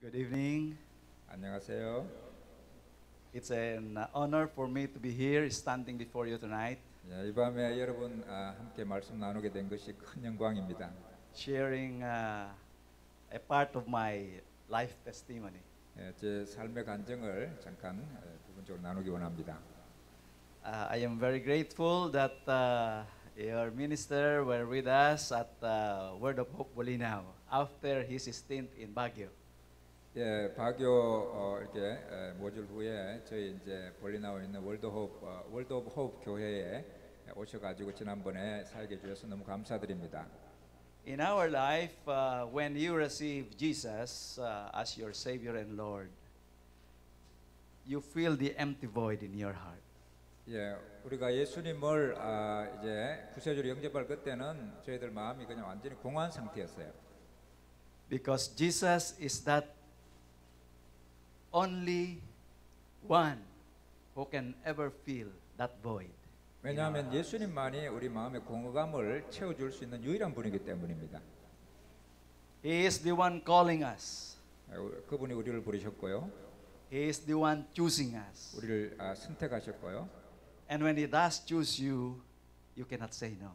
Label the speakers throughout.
Speaker 1: Good evening.
Speaker 2: 안녕하세요.
Speaker 1: It's an honor for me to be here standing before you tonight,
Speaker 2: 이 밤에 여러분 함께 말씀 나누게 된 것이 큰 영광입니다.
Speaker 1: sharing a part of my life testimony.
Speaker 2: 제 삶의 간증을 잠깐 부분적으로 나누기 원합니다.
Speaker 1: I am very grateful that your minister were with us at Word of Hope Bolinao after his stint in Baguio.
Speaker 2: 바교 이렇게 모듈 후에 저희 이제 볼리나오에 있는 월드 오브 호흡 교회에 오셔가지고 지난번에 사역해 주셔서 너무 감사드립니다.
Speaker 1: In our life, when you receive Jesus as your Savior and Lord, you feel the empty void in your heart.
Speaker 2: 우리가 예수님을 이제 구세주로 영접할 그때는 저희들 마음이 그냥 완전히 공허한 상태였어요.
Speaker 1: Because Jesus is that only one who can ever fill that void.
Speaker 2: 왜냐하면 예수님만이 우리 마음의 공허감을 채워줄 수 있는 유일한 분이기 때문입니다.
Speaker 1: He is the one calling us.
Speaker 2: 그분이 우리를 부르셨고요,
Speaker 1: He is the one choosing us.
Speaker 2: 우리를 선택하셨고요.
Speaker 1: And when He does choose you, you cannot say no.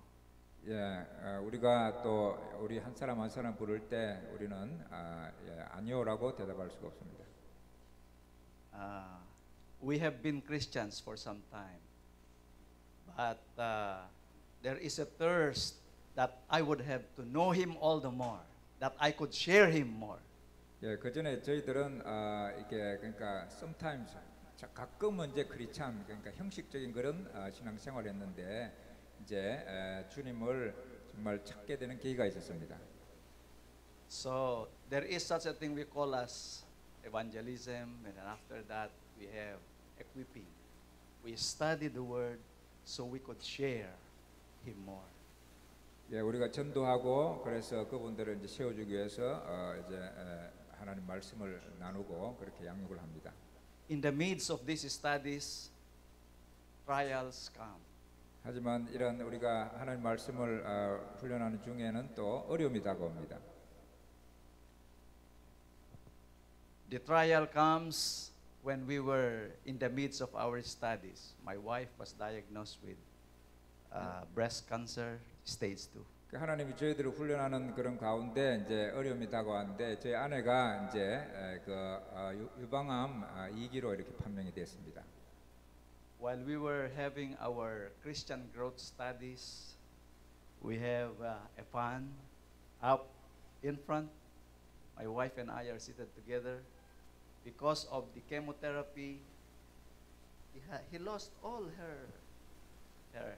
Speaker 2: 우리가 또 우리 한 사람 한 사람 부를 때 우리는 아니요라고 대답할 수가 없습니다.
Speaker 1: We have been Christians for some time, but there is a thirst that I would have to know Him all the more, that I could share Him more.
Speaker 2: 그 전에 저희들은 이게 그러니까 sometimes 가끔은 이제 크리스찬 그러니까 형식적인 그런 신앙생활을 했는데 이제 주님을 정말 찾게 되는 계기가 있었습니다.
Speaker 1: So there is such a thing we call as evangelism, and then after that we have equipping. We study the Word so we could share Him more.
Speaker 2: 우리가 전도하고 그래서 그분들을 이제 세워주기 위해서 이제 하나님 말씀을 나누고 그렇게 양육을 합니다.
Speaker 1: In the midst of these studies, trials come.
Speaker 2: 하지만 이런 우리가 하나님 말씀을 훈련하는 중에는 또 어려움이 다가옵니다.
Speaker 1: The trial comes when we were in the midst of our studies. My wife was diagnosed with breast cancer, stage 2.
Speaker 2: 하나님이 저희들을 훈련하는 그런 가운데 이제 어려움이 다가왔는데 저희 아내가 이제 유방암 2기로 이렇게 판명이 됐습니다.
Speaker 1: While we were having our Christian growth studies, we have a fan up in front. My wife and I are seated together. Because of the chemotherapy, he lost all her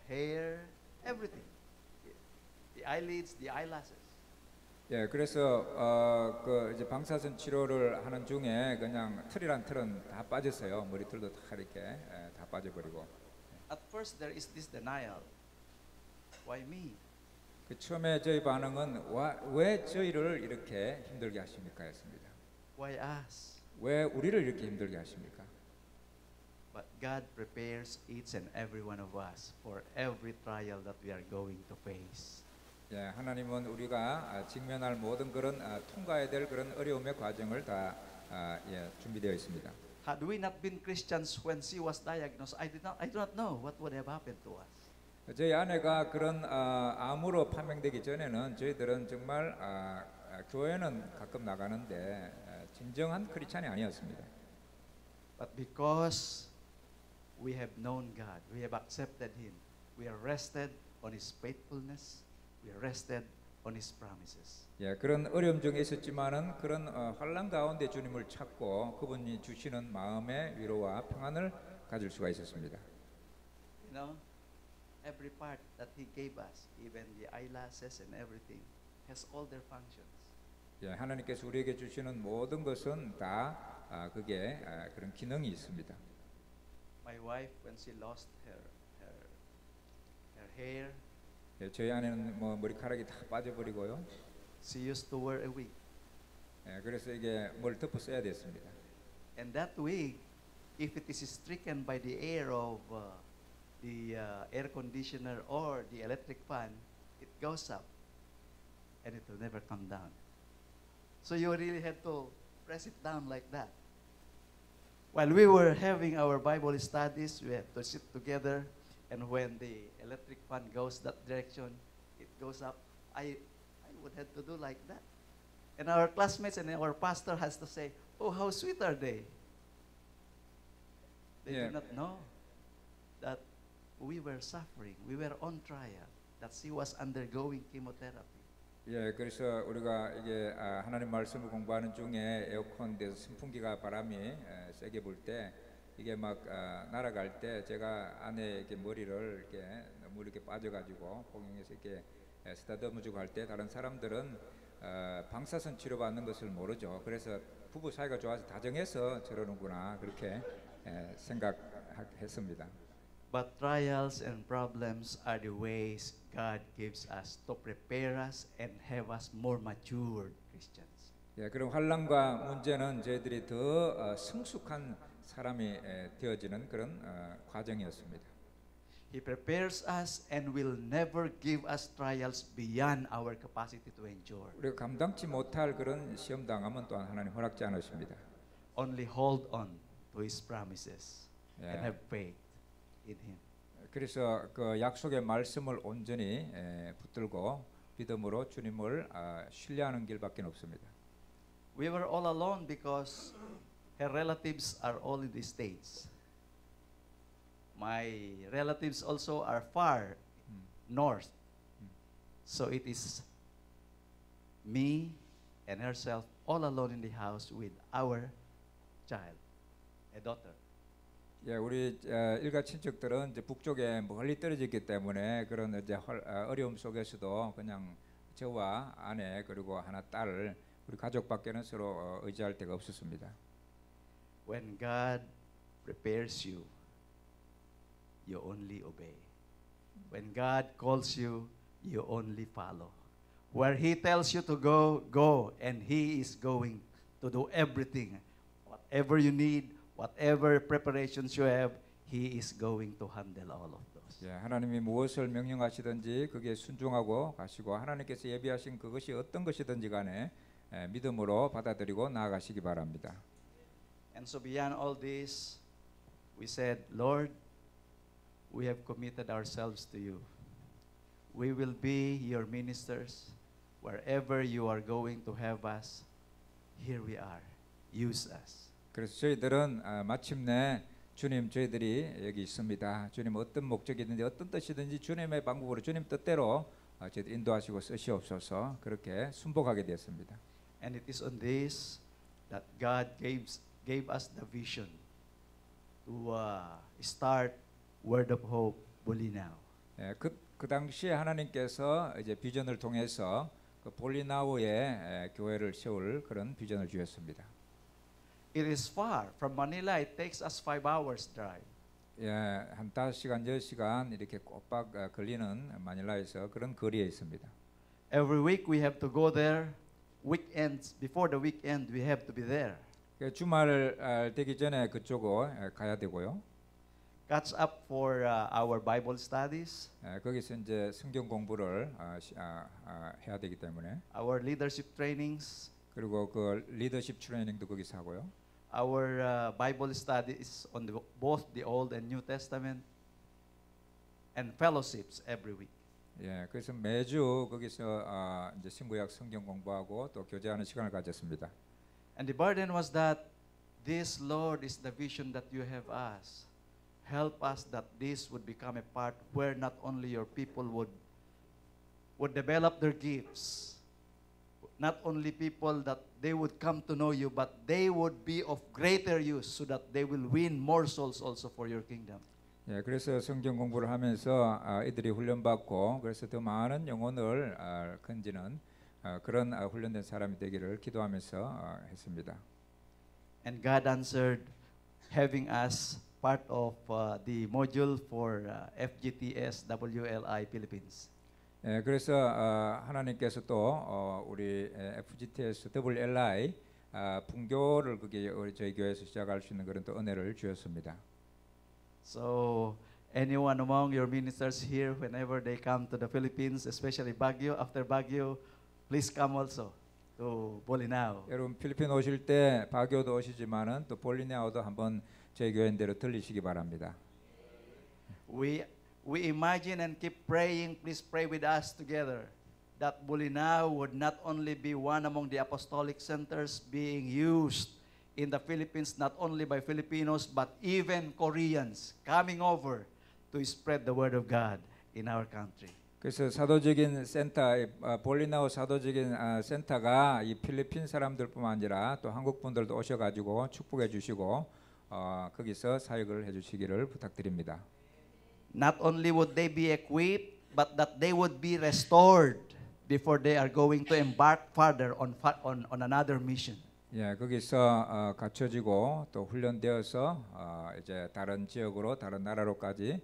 Speaker 1: hair, everything. The eyelids, the eyelashes.
Speaker 2: 그래서 그 이제 방사선 치료를 하는 중에 그냥 털이란 털은 다 빠졌어요. 머리털도 다 이렇게 다 빠져버리고.
Speaker 1: At first there is this denial. Why me?
Speaker 2: 그 처음에 저희 반응은 왜 저희를 이렇게 힘들게 하십니까?였습니다.
Speaker 1: Why us?
Speaker 2: 왜 우리를 이렇게 힘들게 하십니까?
Speaker 1: But God prepares each and every one of us for every trial that we are going to face.
Speaker 2: 하나님은 우리가 직면할 모든 그런 통과해야 될 그런 어려움의 과정을 다 준비되어 있습니다.
Speaker 1: Had we not been Christians when she was diagnosed, I do not know what would have happened to us.
Speaker 2: 저희 아내가 그런 암으로 판명되기 전에는 저희들은 정말 교회는 가끔 나가는데 진정한 크리스찬이 아니었습니다.
Speaker 1: But because we have known God, we have accepted Him, we are rested on His faithfulness, we are rested on His promises.
Speaker 2: 그런 어려움 중에 있었지만은 그런 환난 가운데 주님을 찾고 그분이 주시는 마음의 위로와 평안을 가질 수가 있었습니다.
Speaker 1: You know, every part that He gave us, even the eyelashes and everything, has all their functions.
Speaker 2: 하나님께서 우리에게 주시는 모든 것은 다 그게 그런 기능이 있습니다.
Speaker 1: My wife, when she lost her hair,
Speaker 2: 저희 아내는 뭐 머리카락이 다 빠져버리고요.
Speaker 1: she used to wear a wig.
Speaker 2: 그래서 이게 뭘 덮어 써야 됐습니다.
Speaker 1: And that wig, if it is stricken by the air of the air conditioner or the electric fan, it goes up and it will never come down. So you really had to press it down like that. While we were having our Bible studies, we have to sit together, and when the electric fan goes that direction, it goes up. I would have to do like that. And our classmates and our pastor has to say, "Oh, how sweet are they?" They
Speaker 2: Yeah.
Speaker 1: did not know that we were suffering. We were on trial. That she was undergoing chemotherapy.
Speaker 2: 예, 그래서 우리가 이게 하나님 말씀을 공부하는 중에 에어컨에서 선풍기가 바람이 세게 불 때 이게 막 날아갈 때 제가 안에 이렇게 머리를 이렇게 너무 이렇게 빠져가지고 공용에서 이렇게 쓰다듬어주고 할 때 다른 사람들은 방사선 치료받는 것을 모르죠. 그래서 부부 사이가 좋아서 다정해서 저러는구나 그렇게 생각했습니다.
Speaker 1: But trials and problems are the ways God gives us to prepare us and have us more matured Christians.
Speaker 2: 예, 그럼 환난과 문제는 저희들이 더 성숙한 사람이 되어지는 그런 과정이었습니다.
Speaker 1: He prepares us and will never give us trials beyond our capacity to endure.
Speaker 2: 우리가 감당치 못할 그런 시험 당함은 또한 하나님 허락지 않으십니다.
Speaker 1: Only hold on to His promises and
Speaker 2: Yeah.
Speaker 1: have faith in Him.
Speaker 2: 그래서 그 약속의 말씀을 온전히 붙들고 믿음으로 주님을 신뢰하는 길밖에 없습니다.
Speaker 1: We were all alone because her relatives are all in the States. My relatives also are far north. So it is me and herself all alone in the house with our child, a daughter.
Speaker 2: 예, 우리 일가 친척들은 이제 북쪽에 멀리 떨어져 있기 때문에 그런 이제 어려움 속에서도 그냥 저와 아내 그리고 하나 딸 우리 가족밖에는 서로 의지할 데가 없었습니다.
Speaker 1: When God prepares you, you only obey. When God calls you, you only follow. Where He tells you to go, go, and He is going to do everything. Whatever you need, whatever preparations you have, He is going to handle all of those.
Speaker 2: 예, 하나님이 무엇을 명령하시든지 그게 순종하고 가시고 하나님께서 예비하신 그것이 어떤 것이든지 간에 믿음으로 받아들이고 나아가시기 바랍니다.
Speaker 1: And so beyond all this, we said, Lord, we have committed ourselves to you. We will be your ministers. Wherever you are going to have us, here we are. Use us.
Speaker 2: 그래서 저희들은 마침내 주님 저희들이 여기 있습니다. 주님 어떤 목적이든지 어떤 뜻이든지 주님의 방법으로 주님 뜻대로 저희들 인도하시고 쓰시옵소서 그렇게 순복하게 되었습니다.
Speaker 1: And it is on this that God gave us the vision to start Word of Hope Bolinao.
Speaker 2: 예, 그 당시에 하나님께서 이제 비전을 통해서 그 볼리나우에 교회를 세울 그런 비전을 주셨습니다.
Speaker 1: It is far from Manila. It takes us 5 hours drive.
Speaker 2: 예, 한 5시간, 10시간 이렇게 꼬박 걸리는 마닐라에서 그런 거리에 있습니다.
Speaker 1: Every week we have to go there. Weekends, before the weekend, we have to be there.
Speaker 2: 주말 되기 전에 그쪽으로 가야 되고요.
Speaker 1: Catch up for our Bible studies,
Speaker 2: 거기서 이제 성경 공부를 해야 되기 때문에
Speaker 1: our leadership trainings,
Speaker 2: 그리고 그 리더십 트레이닝도 거기서 하고요.
Speaker 1: our Bible studies on both the Old and New Testament, and fellowships every week.
Speaker 2: 예, 그래서 매주 거기서 이제 신구약 성경 공부하고 또 교제하는 시간을 가졌습니다.
Speaker 1: And the burden was that this, Lord, is the vision that you have us. Help us that this would become a part where not only your people would develop their gifts, not only people that they would come to know you, but they would be of greater use so that they will win more souls also for your kingdom.
Speaker 2: 예, 그래서 성경 공부를 하면서 이들이 훈련받고 그래서 더 많은 영혼을 건지는 그런 훈련된 사람이 되기를 기도하면서 했습니다.
Speaker 1: And God answered, having us part of the module for FGTS WLI Philippines.
Speaker 2: 예, 그래서 하나님께서 또 우리 FGTS WLI 분교를 그게 저희 교회에서 시작할 수 있는 그런 또 은혜를 주셨습니다.
Speaker 1: So anyone among your ministers here, whenever they come to the Philippines, especially Baguio, after Baguio, please come also to Bolinao.
Speaker 2: 여러분 필리핀 오실 때 바교도 오시지만은 또 볼리네오도 한번 저희 교회대로 들리시기 바랍니다.
Speaker 1: We imagine and keep praying. Please pray with us together that Bolinao would not only be one among the apostolic centers being used in the Philippines, not only by Filipinos but even Koreans coming over to spread the word of God in our country.
Speaker 2: 그래서 사도적인 센터, 볼리나오 사도적인 센터가 이 필리핀 사람들뿐만 아니라 또 한국 분들도 오셔가지고 축복해 주시고 거기서 사역을 해주시기를 부탁드립니다.
Speaker 1: Not only would they be equipped, but that they would be restored before they are going to embark further on another mission.
Speaker 2: 예, 거기서 갖춰지고 또 훈련되어서 이제 다른 지역으로 다른 나라로까지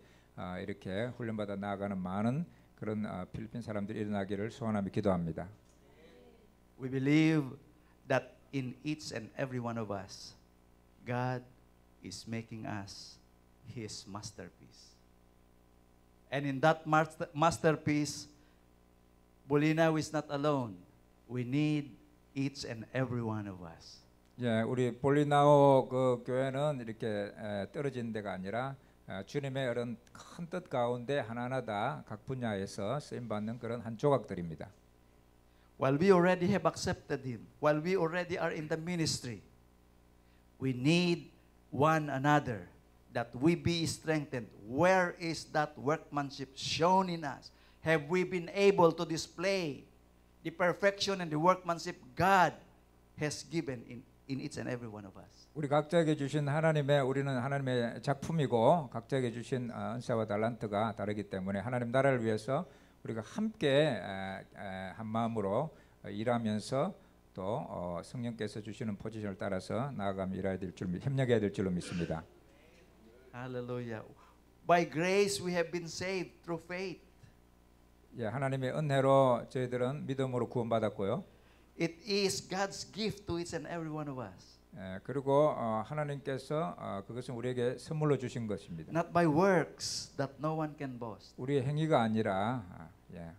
Speaker 2: 이렇게 훈련받아 나아가는 많은 그런 필리핀 사람들이 일어나기를 소원하며 기도합니다.
Speaker 1: We believe that in each and every one of us, God is making us His masterpiece. And in that masterpiece, Bolinao is not alone. We need each and every one of us.
Speaker 2: 예, 우리 볼리나오 그 교회는 이렇게 떨어진 데가 아니라 주님의 그런 큰 뜻 가운데 하나하나 다 각 분야에서 쓰임 받는 그런 한 조각들입니다.
Speaker 1: While we already have accepted Him, while we already are in the ministry, we need one another that we be strengthened. Where is that workmanship shown in us? Have we been able to display the perfection and the workmanship God has given in each and every one of us?
Speaker 2: 우리 각자에게 주신 우리는 하나님의 작품이고 각자에게 주신 은사와 달란트가 다르기 때문에 하나님 나라를 위해서 우리가 함께 한 마음으로 일하면서 또 성령께서 주시는 포지션을 따라서 나아가며 일해야 될 줄, 협력해야 될 줄로 믿습니다.
Speaker 1: Hallelujah. By grace we have been saved through faith.
Speaker 2: 예, 하나님의 은혜로 저희들은 믿음으로 구원받았고요.
Speaker 1: It is God's gift to each and every one of us.
Speaker 2: 그리고 하나님께서 그것은 우리에게 선물로 주신 것입니다.
Speaker 1: Not by works that no one can boast.
Speaker 2: 우리의 행위가 아니라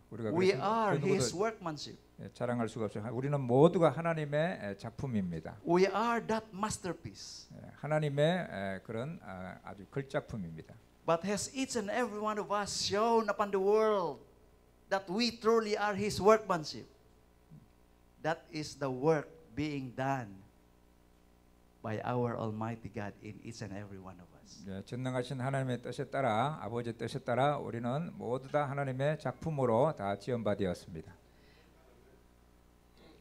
Speaker 2: 우리가
Speaker 1: We are His workmanship.
Speaker 2: 자랑할 수가 없어요. 우리는 모두가 하나님의 작품입니다.
Speaker 1: We are that masterpiece.
Speaker 2: 하나님의 그런 아주 걸작품입니다.
Speaker 1: But has each and every one of us shown upon the world that we truly are His workmanship? That is the work being done by our Almighty God in each and every one of us.
Speaker 2: 전능하신 하나님의 뜻에 따라 아버지의 뜻에 따라 우리는 모두 다 하나님의 작품으로 다 지음받았습니다.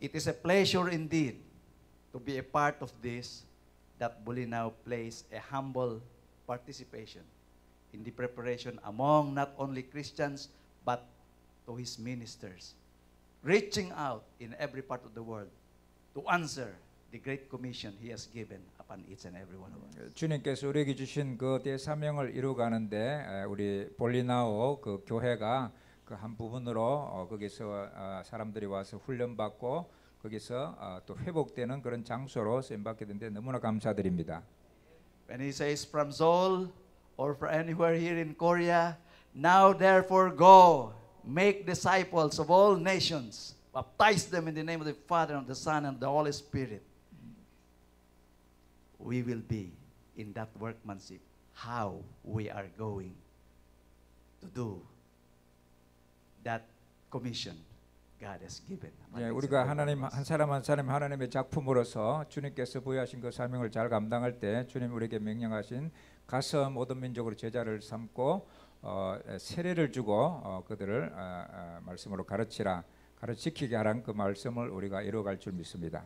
Speaker 1: It is a pleasure indeed to be a part of this, that Bolinao plays a humble participation in the preparation among not only Christians but to his ministers, reaching out in every part of the world to answer the great commission He has given upon each and every one of us.
Speaker 2: 주님께서 우리에게 주신 그 대사명을 이루어가는데 우리 볼리나오 그 교회가 그 한 부분으로 거기서 사람들이 와서 훈련받고 거기서 또 회복되는 그런 장소로 쓰임받게 된데 너무나 감사드립니다.
Speaker 1: When he says from Seoul or from anywhere here in Korea, now therefore go, make disciples of all nations, baptize them in the name of the Father and the Son and the Holy Spirit. We will be in that workmanship, how we are going to do that commission God has given.
Speaker 2: 우리가 하나님 한 사람 한 사람 하나님의 작품으로서 주님께서 부여하신 그 사명을 잘 감당할 때 주님 우리에게 명령하신 가서 모든 민족으로 제자를 삼고 세례를 주고 그들을 말씀으로 가르치게 하라는 그 말씀을 우리가 이루어갈 줄 믿습니다.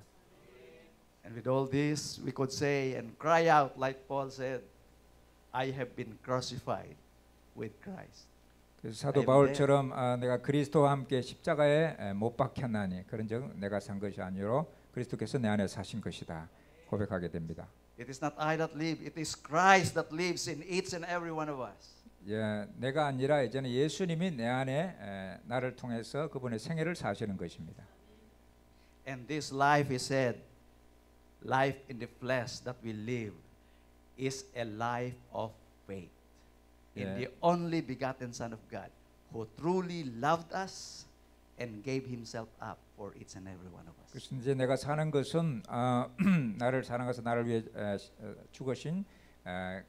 Speaker 1: And with all this, we could say and cry out like Paul said, I have been crucified with Christ.
Speaker 2: 그래서 사도 바울처럼 내가 그리스도와 함께 십자가에 못 박혔나니 그런즉 내가 산 것이 아니로 그리스도께서 내 안에 사신 것이다 고백하게 됩니다.
Speaker 1: It is not I that live, it is Christ that lives in each and every one of us.
Speaker 2: 예, 내가 아니라 이제는 예수님이 내 안에 나를 통해서 그분의 생애를 사시는 것입니다.
Speaker 1: And this life, he said, life in the flesh that we live is a life of faith in the only begotten Son of God, who truly loved us and gave himself up for each and every one of us.
Speaker 2: 그래서 이제 내가 사는 것은 나를 사랑해서 나를 위해 죽으신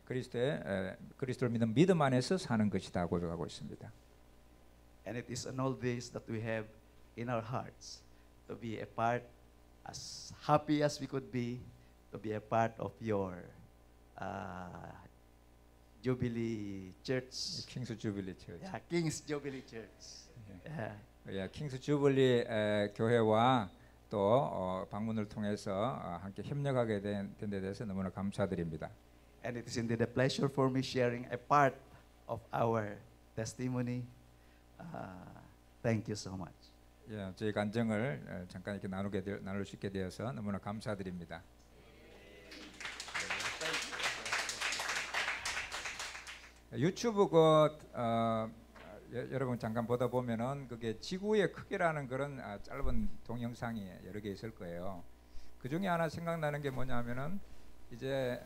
Speaker 2: 그리스도를 믿는 믿음 안에서 사는 것이다 고백하고 있습니다.
Speaker 1: And it is in all this that we have in our hearts to be a part, as happy as we could be, to be a part of your Jubilee Church.
Speaker 2: 킹스 주빌리 처치.
Speaker 1: Yeah, King's Jubilee Church. Yeah.
Speaker 2: 예, 킹스 주빌리 교회와 또 방문을 통해서 함께 협력하게 된 데 대해서 너무나 감사드립니다.
Speaker 1: And it is indeed a pleasure for me sharing a part of our testimony. Thank you so much.
Speaker 2: 예, 저희 간증을 잠깐 이렇게 나눌 수 있게 되어서 너무나 감사드립니다. 유튜브 여러분 잠깐 보다 보면은 그게 지구의 크기라는 그런 짧은 동영상이 여러 개 있을 거예요. 그 중에 하나 생각나는 게 뭐냐면은 이제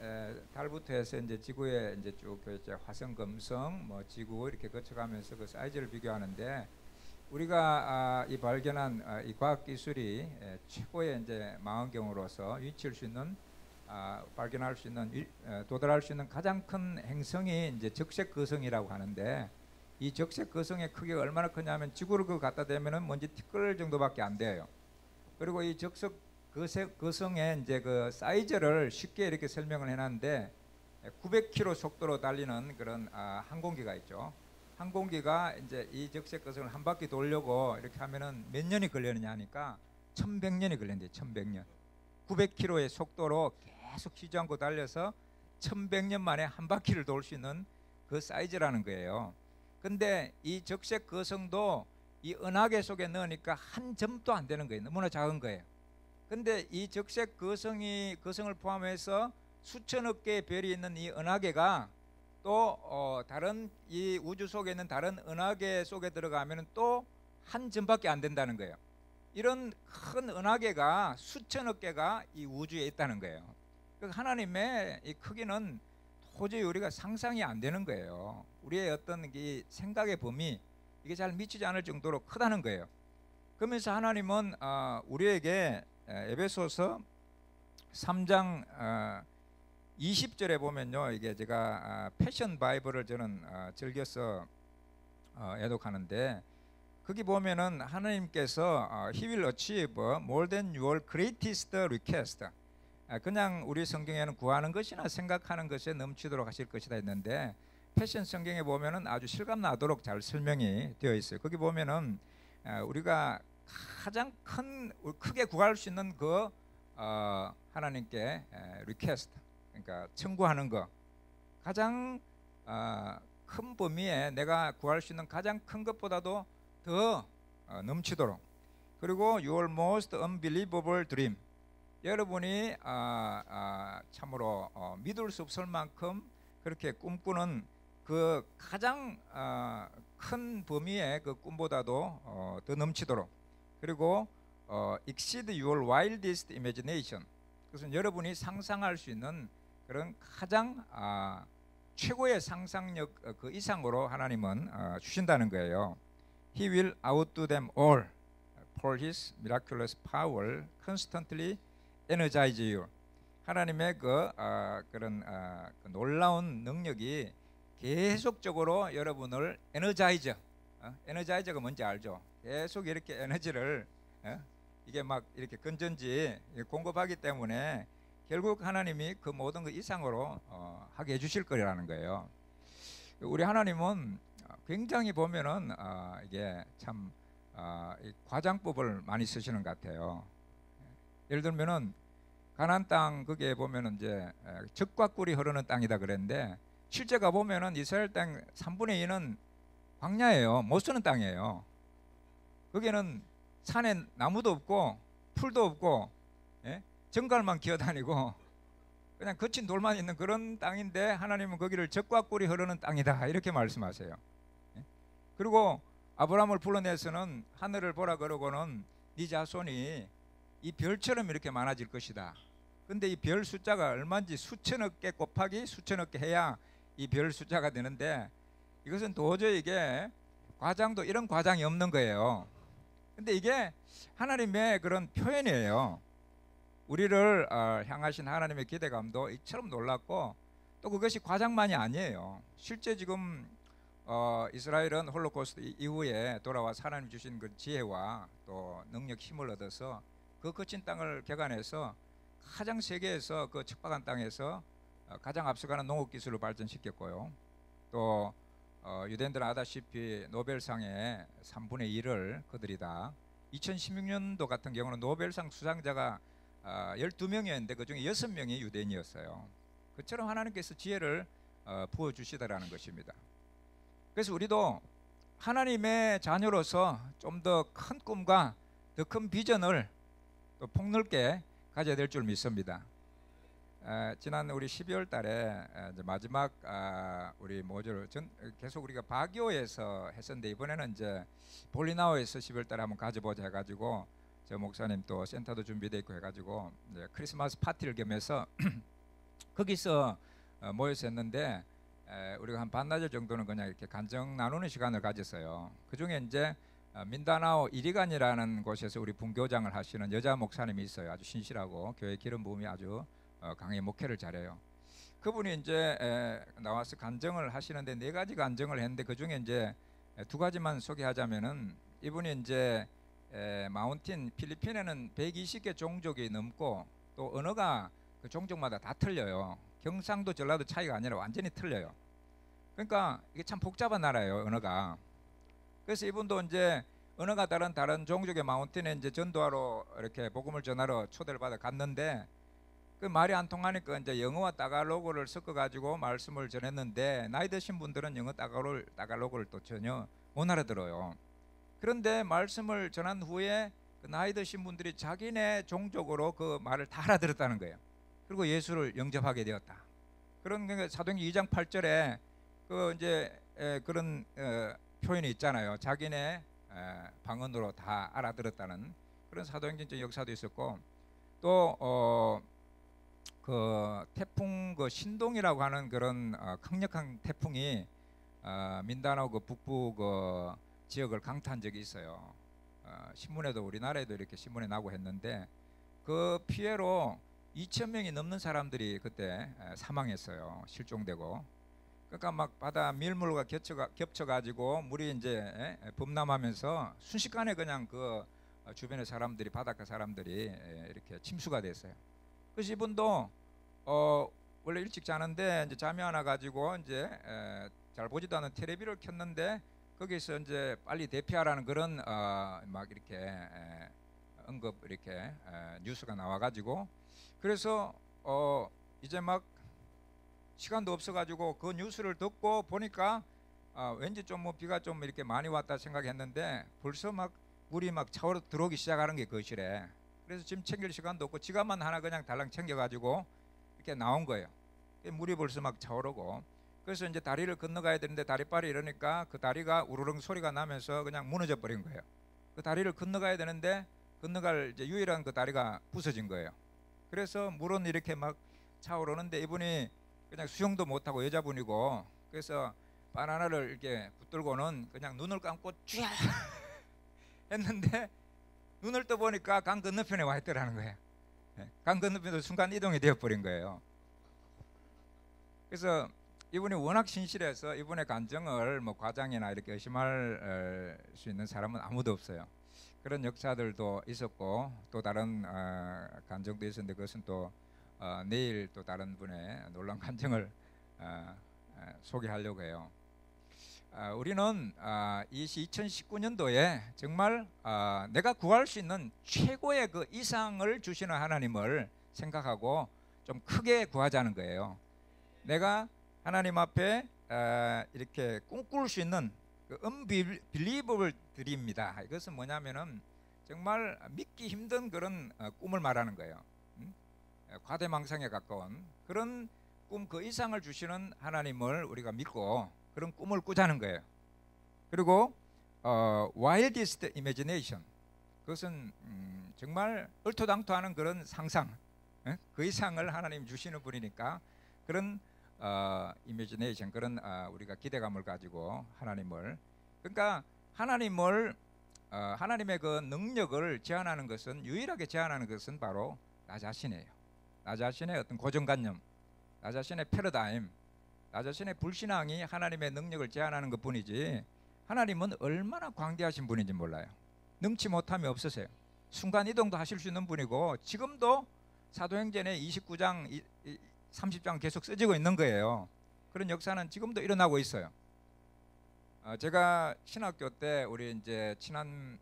Speaker 2: 달부터 해서 이제 지구에 이제 쭉 이제 화성, 금성, 뭐 지구 이렇게 거쳐가면서 그 사이즈를 비교하는데 우리가 이 발견한 이 과학 기술이 최고의 이제 망원경으로서 위치할 수 있는 발견할 수 있는 도달할 수 있는 가장 큰 행성이 이제 적색 거성이라고 하는데 이 적색 거성의 크기가 얼마나 크냐면 지구를 그 갖다 대면은 먼지 티끌 정도밖에 안 돼요. 그리고 이 적색 거성의 이제 그 사이즈를 쉽게 이렇게 설명을 해놨는데 900km 속도로 달리는 그런 항공기가 있죠. 항공기가 이제 이 적색 거성을 한 바퀴 돌려고 이렇게 하면은 몇 년이 걸리느냐 하니까 1100년이 걸린대요. 1100년. 900km의 속도로 계속 쉬지 않고 달려서 1100년 만에 한 바퀴를 돌 수 있는 그 사이즈라는 거예요. 근데 이 적색 거성도 이 은하계 속에 넣으니까 한 점도 안 되는 거예요. 너무나 작은 거예요. 근데 이 적색 거성을 포함해서 수천억 개의 별이 있는 이 은하계가 또 다른 이 우주 속에 있는 다른 은하계 속에 들어가면 또 한 점밖에 안 된다는 거예요. 이런 큰 은하계가 수천억 개가 이 우주에 있다는 거예요. 하나님의 이 크기는 도저히 우리가 상상이 안 되는 거예요. 우리의 어떤 이 생각의 범위 이게 잘 미치지 않을 정도로 크다는 거예요. 그러면서 하나님은 우리에게 에베소서 3장 20절에 보면요, 이게 제가 패션 바이블을 저는 즐겨서 애독하는데 거기 보면은 하나님께서 He will achieve more than your greatest request. 그냥 우리 성경에는 구하는 것이나 생각하는 것에 넘치도록 하실 것이다 했는데 패션 성경에 보면은 아주 실감나도록 잘 설명이 되어 있어요. 거기 보면은 우리가 가장 크게 구할 수 있는 그 하나님께 request, 그러니까 청구하는 거 가장 큰 범위에 내가 구할 수 있는 가장 큰 것보다도 더 넘치도록, 그리고 your most unbelievable dream, 여러분이 참으로 믿을 수 없을 만큼 그렇게 꿈꾸는 그 가장 큰 범위의 그 꿈보다도 더 넘치도록, 그리고 exceed your wildest imagination, 그것은 여러분이 상상할 수 있는 그런 가장 최고의 상상력 그 이상으로 하나님은 주신다는 거예요. He will outdo them all for His miraculous power constantly energize you. 하나님의 그런 그 놀라운 능력이 계속적으로 여러분을 에너자이저가 뭔지 알죠? 계속 이렇게 에너지를 이게 막 이렇게 건전지 공급하기 때문에 결국 하나님이 그 모든 것 이상으로 하게 해주실 거라는 거예요. 우리 하나님은 굉장히 보면은 이게 참 과장법을 많이 쓰시는 것 같아요. 예를 들면은 가나안 땅 거기에 보면은 이제 젖과 꿀이 흐르는 땅이다 그랬는데 실제 가 보면은 이스라엘 땅 3분의 2는 광야예요. 못 쓰는 땅이에요. 거기는 산에 나무도 없고 풀도 없고 정갈만 기어다니고 그냥 거친 돌만 있는 그런 땅인데 하나님은 거기를 젖과 꿀이 흐르는 땅이다 이렇게 말씀하세요. 그리고 아브라함을 불러내서는 하늘을 보라 그러고는 네 자손이 이 별처럼 이렇게 많아질 것이다. 근데 이 별 숫자가 얼마인지 수천억 개 곱하기 수천억 개 해야 이 별 숫자가 되는데 이것은 도저히 이게 과장도 이런 과장이 없는 거예요. 근데 이게 하나님의 그런 표현이에요. 우리를 향하신 하나님의 기대감도 이처럼 놀랍고, 또 그것이 과장만이 아니에요. 실제 지금 이스라엘은 홀로코스트 이후에 돌아와 하나님 주신 그 지혜와 또 능력, 힘을 얻어서 그 거친 땅을 개간해서 가장 세계에서 그 척박한 땅에서 가장 앞서가는 농업 기술을 발전시켰고요. 또 유대인들은 아다시피 노벨상의 3분의 1을 그들이 다, 2016년도 같은 경우는 노벨상 수상자가 12명이었는데 그중에 6명이 유대인이었어요. 그처럼 하나님께서 지혜를 부어주시다라는 것입니다. 그래서 우리도 하나님의 자녀로서 좀 더 큰 꿈과 더 큰 비전을 또 폭넓게 가져야 될 줄 믿습니다. 지난 우리 12월 달에 이제 마지막 우리 모듈 계속 우리가 바교에서 했었는데, 이번에는 이제 볼리나우에서 12월 달에 한번 가져보자 해가지고 저 목사님 또 센터도 준비되어 있고 해가지고 이제 크리스마스 파티를 겸해서 거기서 모여서 했는데, 우리가 한 반나절 정도는 그냥 이렇게 간증 나누는 시간을 가졌어요. 그 중에 이제 민다나오 이리간이라는 곳에서 우리 분교장을 하시는 여자 목사님이 있어요. 아주 신실하고 교회 기름 부음이 아주 강하게 목회를 잘해요. 그분이 이제 나와서 간증을 하시는데 4가지 간증을 했는데, 그 중에 이제 2가지만 소개하자면은, 이분이 이제 마운틴 필리핀에는 120개 종족이 넘고 또 언어가 그 종족마다 다 틀려요. 경상도 전라도 차이가 아니라 완전히 틀려요. 그러니까 이게 참 복잡한 나라예요, 언어가. 그래서 이분도 이제 언어가 다른 종족의 마운틴에 이제 전도하러 이렇게 복음을 전하러 초대를 받아 갔는데, 그 말이 안 통하니까 이제 영어와 따갈로그를 섞어 가지고 말씀을 전했는데, 나이 드신 분들은 영어 따갈로그를 또 전혀 못 알아들어요. 그런데 말씀을 전한 후에 그 나이 드신 분들이 자기네 종족으로 그 말을 다 알아들었다는 거예요. 그리고 예수를 영접하게 되었다. 그런 사도행전 2장 8절에 그 이제 그런 표현이 있잖아요. 자기네 방언으로 다 알아들었다는 그런 사도행전적 역사도 있었고, 또 그 태풍 그 신동이라고 하는 그런 강력한 태풍이 민다나오 그 북부 그 지역을 강타한 적이 있어요. 신문에도, 우리나라에도 이렇게 신문에 나고 했는데, 그 피해로 2,000명이 넘는 사람들이 그때 사망했어요. 실종되고. 그러니까 막 바다 밀물과 겹쳐가지고 물이 이제 범람하면서 순식간에 그냥 그 주변의 사람들이, 바닷가 사람들이 이렇게 침수가 됐어요. 그래서 이분도 원래 일찍 자는데 이제 잠이 안 와가지고 이제 잘 보지도 않은 텔레비를 켰는데, 거기서 이제 빨리 대피하라는 그런 막 이렇게 언급 이렇게 뉴스가 나와가지고, 그래서 이제 막 시간도 없어가지고 그 뉴스를 듣고 보니까 왠지 좀 뭐 비가 좀 이렇게 많이 왔다 생각했는데, 벌써 막 물이 막 차오르 들어오기 시작하는 게 거실에. 그래서 짐 챙길 시간도 없고 지갑만 하나 그냥 달랑 챙겨가지고 이렇게 나온 거예요. 물이 벌써 막 차오르고, 그래서 이제 다리를 건너가야 되는데 다리빨이 이러니까 그 다리가 우르릉 소리가 나면서 그냥 무너져 버린 거예요. 그 다리를 건너가야 되는데 건너갈 이제 유일한 그 다리가 부서진 거예요. 그래서 물은 이렇게 막 차오르는데, 이분이 그냥 수영도 못하고 여자분이고, 그래서 바나나를 이렇게 붙들고는 그냥 눈을 감고 쭉 했는데, 눈을 떠보니까 강 건너편에 와 있더라는 거예요. 강 건너편도 순간 이동이 되어버린 거예요. 그래서 이분이 워낙 신실해서 이분의 간증을 뭐 과장이나 이렇게 의심할 수 있는 사람은 아무도 없어요. 그런 역사들도 있었고, 또 다른 간증도 있었는데, 그것은 또 내일 또 다른 분의 놀라운 간증을 소개하려고 해요. 우리는 이 2019년도에 정말 내가 구할 수 있는 최고의 그 이상을 주시는 하나님을 생각하고 좀 크게 구하자는 거예요. 내가 하나님 앞에 이렇게 꿈꿀 수 있는 그 unbelievable 드립니다. 이것은 뭐냐면은 정말 믿기 힘든 그런 꿈을 말하는 거예요. 과대망상에 가까운 그런 꿈, 그 이상을 주시는 하나님을 우리가 믿고 그런 꿈을 꾸자는 거예요. 그리고 wildest imagination, 그것은 정말 얼토당토하는 그런 상상, 그 이상을 하나님 주시는 분이니까 그런 imagination, 그런 우리가 기대감을 가지고 하나님을, 그러니까 하나님을 하나님의 그 능력을 제한하는 것은, 유일하게 제한하는 것은 바로 나 자신이에요. 나 자신의 어떤 고정관념, 나 자신의 패러다임, 나 자신의 불신앙이 하나님의 능력을 제한하는 것뿐이지, 하나님은 얼마나 광대하신 분인지 몰라요. 능치 못함이 없으세요. 순간이동도 하실 수 있는 분이고, 지금도 사도행전의 29장, 30장 계속 써지고 있는 거예요. 그런 역사는 지금도 일어나고 있어요. 제가 신학교 때 우리 이제 친한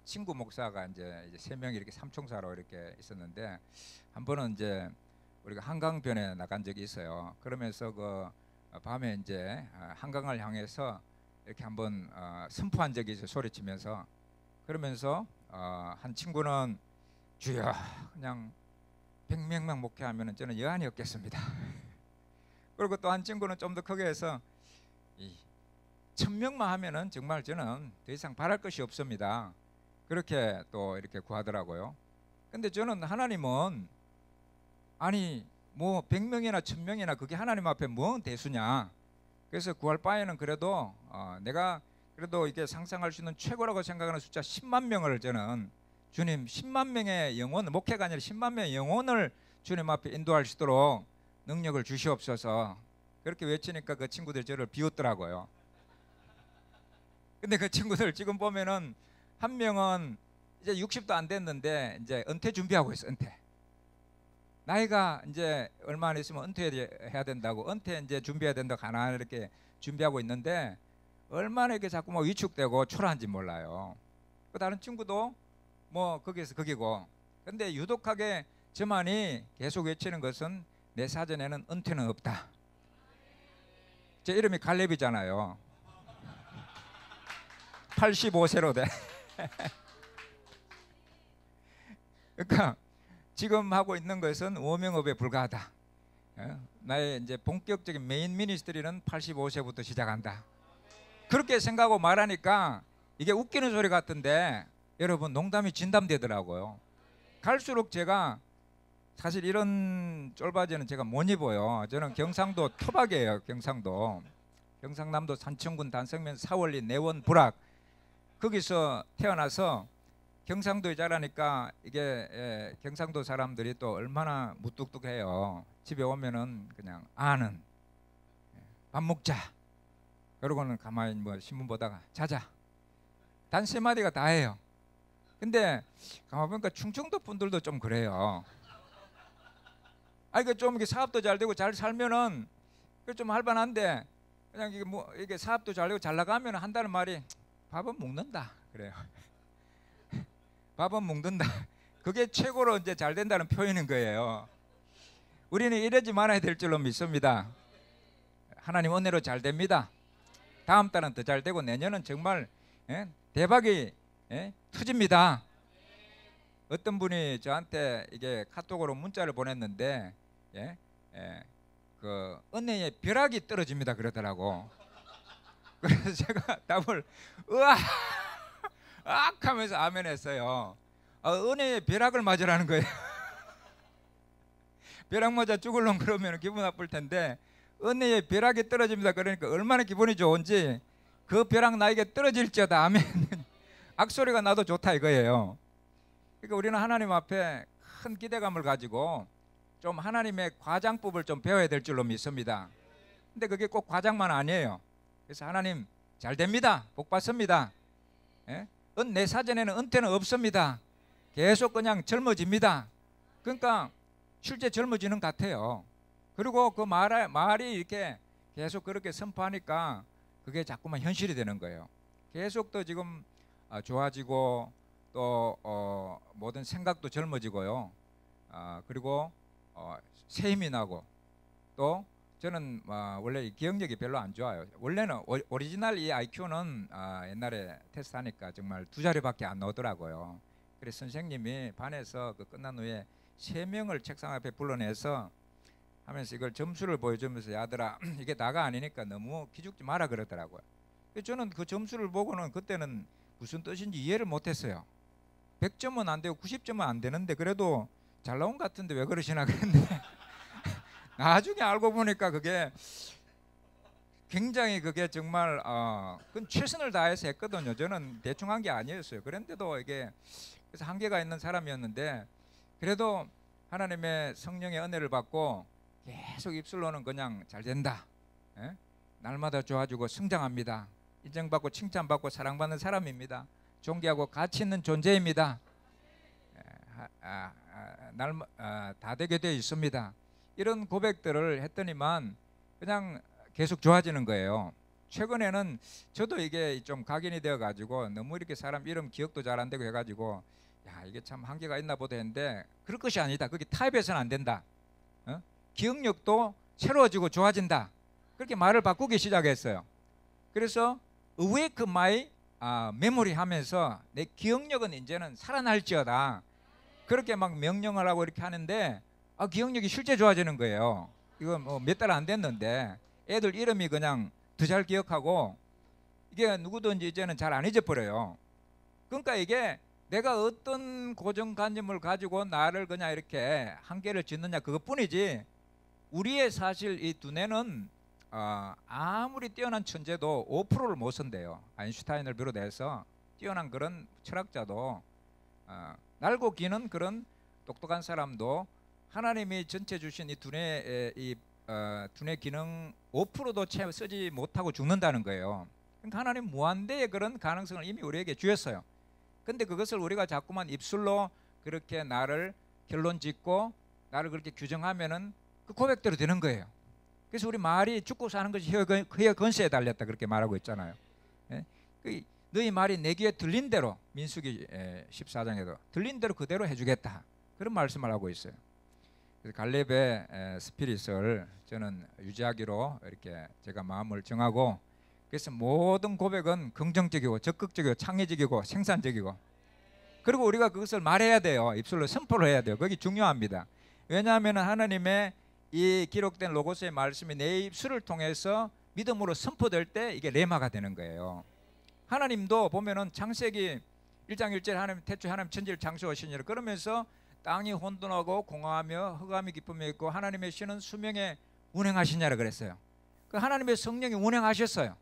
Speaker 2: 친구 목사가 이제 3명이 이렇게 삼총사로 이렇게 있었는데, 한 번은 이제 우리가 한강변에 나간 적이 있어요. 그러면서 그 밤에 이제 한강을 향해서 이렇게 한번 선포한 적이 있어요. 소리치면서. 그러면서 한 친구는 주여 그냥 100명만 목회하면 저는 여한이 없겠습니다. 그리고 또 한 친구는 좀 더 크게 해서 1000명만 하면은 정말 저는 더 이상 바랄 것이 없습니다. 그렇게 또 이렇게 구하더라고요. 근데 저는 하나님은 아니 뭐 100명이나 1000명이나 그게 하나님 앞에 뭔 대수냐. 그래서 구할 바에는 그래도 내가 그래도 이게 상상할 수 있는 최고라고 생각하는 숫자 10만 명을 저는 주님 10만 명의 영혼, 목회가 아니라 10만 명의 영혼을 주님 앞에 인도할 수 있도록 능력을 주시옵소서. 그렇게 외치니까 그 친구들이 저를 비웃더라고요. 근데 그 친구들 지금 보면은 한 명은 이제 60도 안 됐는데 이제 은퇴 준비하고 있어. 은퇴. 나이가 이제 얼마 안 있으면 은퇴해야 된다고, 은퇴 이제 준비해야 된다고 가난하게 이렇게 준비하고 있는데, 얼마나 이렇게 자꾸 뭐 위축되고 초라한지 몰라요. 그 다른 친구도 뭐 거기에서 거기고. 근데 유독하게 저만이 계속 외치는 것은 내 사전에는 은퇴는 없다. 제 이름이 갈렙이잖아요. 85세로 돼. 그러니까 지금 하고 있는 것은 워밍업에 불과하다. 나의 이제 본격적인 메인 미니스트리는 85세부터 시작한다. 그렇게 생각하고 말하니까 이게 웃기는 소리 같은데 여러분 농담이 진담되더라고요. 갈수록 제가 사실 이런 쫄바지는 제가 못 입어요. 저는 경상도 토박이에요. 경상남도 산청군 단성면 사월리 내원 불악, 거기서 태어나서 경상도에 자라니까 이게 경상도 사람들이 또 얼마나 무뚝뚝해요. 집에 오면은 그냥 아는 밥 먹자, 그러고는 가만히 뭐 신문 보다가 자자, 단 3마디가 다예요. 근데 가만 보니까 충청도 분들도 좀 그래요. 그 좀 이게 사업도 잘 되고 잘 살면은 그 좀 할만한데, 그냥 이게 뭐 이게 사업도 잘 되고 잘 나가면 한다는 말이 밥은 먹는다 그래요. 밥은 먹는다. 그게 최고로 이제 잘 된다는 표현인 거예요. 우리는 이러지 말아야 될 줄로 믿습니다. 하나님 은혜로 잘 됩니다. 다음 달은 더 잘 되고 내년은 정말 대박이 터집니다. 어떤 분이 저한테 이게 카톡으로 문자를 보냈는데 그 은혜의 벼락이 떨어집니다 그러더라고. 그래서 제가 답을 으아 악 하면서 아멘 했어요. 은혜의 벼락을 맞으라는 거예요. 벼락 맞아 죽을 놈 그러면 기분 나쁠 텐데, 은혜의 벼락이 떨어집니다 그러니까 얼마나 기분이 좋은지, 그 벼락 나에게 떨어질지어다 아멘. 악소리가 나도 좋다 이거예요. 그러니까 우리는 하나님 앞에 큰 기대감을 가지고 좀 하나님의 과장법을 좀 배워야 될 줄로 믿습니다. 근데 그게 꼭 과장만 아니에요. 그래서 하나님 잘 됩니다. 복 받습니다. 내 사전에는 은퇴는 없습니다. 계속 그냥 젊어집니다. 그러니까 실제 젊어지는 것 같아요. 그리고 그 말이 이렇게 계속 그렇게 선포하니까 그게 자꾸만 현실이 되는 거예요. 계속 또 지금 좋아지고 또 모든 생각도 젊어지고요. 그리고 새 힘이 나고, 또 저는 원래 기억력이 별로 안 좋아요. 원래는 오리지널 이 IQ는 옛날에 테스트하니까 정말 2자리밖에 안 나오더라고요. 그래서 선생님이 반에서 그 끝난 후에 3명을 책상 앞에 불러내서 하면서 이걸 점수를 보여주면서 야들아 이게 나가 아니니까 너무 기죽지 마라 그러더라고요. 저는 그 점수를 보고는 그때는 무슨 뜻인지 이해를 못했어요. 100점은 안 되고 90점은 안 되는데 그래도 잘 나온 것 같은데 왜 그러시나 그랬는데 나중에 알고 보니까 그게 굉장히 그게 정말 그건 최선을 다해서 했거든요. 저는 대충 한 게 아니었어요. 그런데도 이게 그래서 한계가 있는 사람이었는데 그래도 하나님의 성령의 은혜를 받고 계속 입술로는 그냥 잘 된다. 예? 날마다 좋아지고 성장합니다. 인정받고 칭찬받고 사랑받는 사람입니다. 존귀하고 가치 있는 존재입니다. 다 되게 되어 있습니다. 이런 고백들을 했더니만 그냥 계속 좋아지는 거예요. 최근에는 저도 이게 좀 각인이 되어 가지고 너무 이렇게 사람 이름 기억도 잘 안 되고 해가지고 야 이게 참 한계가 있나 보다 했는데 그럴 것이 아니다. 그게 타입에서는 안 된다. 기억력도 새로워지고 좋아진다. 그렇게 말을 바꾸기 시작했어요. 그래서 awake my memory 하면서 내 기억력은 이제는 살아날지어다. 그렇게 막 명령을 하고 이렇게 하는데 기억력이 실제 좋아지는 거예요. 이거 뭐 몇 달 안 됐는데 애들 이름이 그냥 더 잘 기억하고 이게 누구든지 이제는 잘 안 잊어버려요. 그러니까 이게 내가 어떤 고정관념을 가지고 나를 그냥 이렇게 한계를 짓느냐 그것뿐이지 우리의 사실 이 두뇌는 아무리 뛰어난 천재도 5%를 못 쓴대요. 아인슈타인을 비롯해서 뛰어난 그런 철학자도 날고 기는 그런 똑똑한 사람도 하나님이 전체 주신 이 두뇌 기능 5%도 채 쓰지 못하고 죽는다는 거예요. 그러니까 하나님 무한대의 그런 가능성을 이미 우리에게 주셨어요. 근데 그것을 우리가 자꾸만 입술로 그렇게 나를 결론 짓고 나를 그렇게 규정하면은 그 고백대로 되는 거예요. 그래서 우리 말이 죽고 사는 것이 혀의 건세에 달렸다 그렇게 말하고 있잖아요. 예? 너희 말이 내 귀에 들린 대로 민수기 14장에도 들린 대로 그대로 해주겠다 그런 말씀을 하고 있어요. 그래서 갈렙의 스피릿을 저는 유지하기로 이렇게 제가 마음을 정하고 그래서 모든 고백은 긍정적이고 적극적이고 창의적이고 생산적이고 그리고 우리가 그것을 말해야 돼요. 입술로 선포를 해야 돼요. 그게 중요합니다. 왜냐하면 하나님의 이 기록된 로고스의 말씀이 내 입술을 통해서 믿음으로 선포될 때 이게 레마가 되는 거예요. 하나님도 보면은 창세기 1장 1절 하나님 태초에 하나님 천지를 창조하시니라 그러면서 땅이 혼돈하고 공허하며 흑암이 기쁨이 있고 하나님의 신은 수명에 운행하시냐라 그랬어요. 그 하나님의 성령이 운행하셨어요.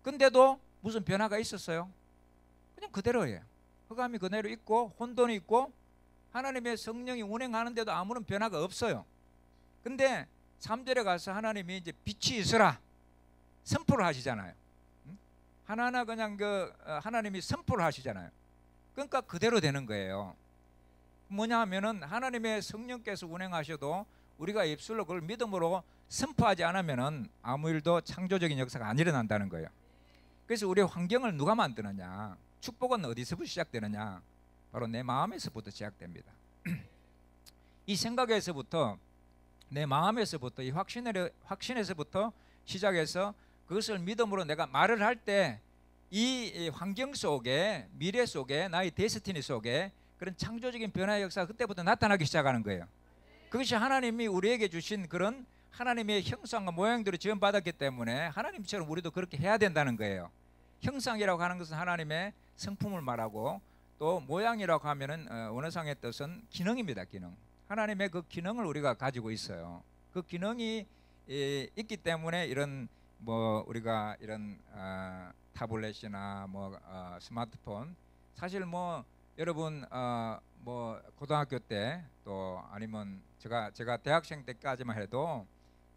Speaker 2: 근데도 무슨 변화가 있었어요? 그냥 그대로예요. 흑암이 그대로 있고 혼돈이 있고 하나님의 성령이 운행하는데도 아무런 변화가 없어요. 근데 3절에 가서 하나님이 이제 빛이 있으라 선포를 하시잖아요. 하나하나 그냥 하나님이 선포를 하시잖아요. 그러니까 그대로 되는 거예요. 뭐냐 하면은 하나님의 성령께서 운행하셔도 우리가 입술로 그걸 믿음으로 선포하지 않으면은 아무 일도 창조적인 역사가 안 일어난다는 거예요. 그래서 우리의 환경을 누가 만드느냐? 축복은 어디서부터 시작되느냐? 바로 내 마음에서부터 시작됩니다. 이 생각에서부터 내 마음에서부터 이 확신에서부터 시작해서 그것을 믿음으로 내가 말을 할 때 이 환경 속에 미래 속에 나의 데스티니 속에 그런 창조적인 변화의 역사가 그때부터 나타나기 시작하는 거예요. 그것이 하나님이 우리에게 주신 그런 하나님의 형상과 모양대로 지원받았기 때문에 하나님처럼 우리도 그렇게 해야 된다는 거예요. 형상이라고 하는 것은 하나님의 성품을 말하고 또 모양이라고 하면은 원어상의 뜻은 기능입니다. 기능. 하나님의 그 기능을 우리가 가지고 있어요. 그 기능이 있기 때문에 이런 뭐 우리가 이런 타블렛이나 뭐 스마트폰 사실 뭐 여러분 뭐 고등학교 때 또 아니면 제가 대학생 때까지만 해도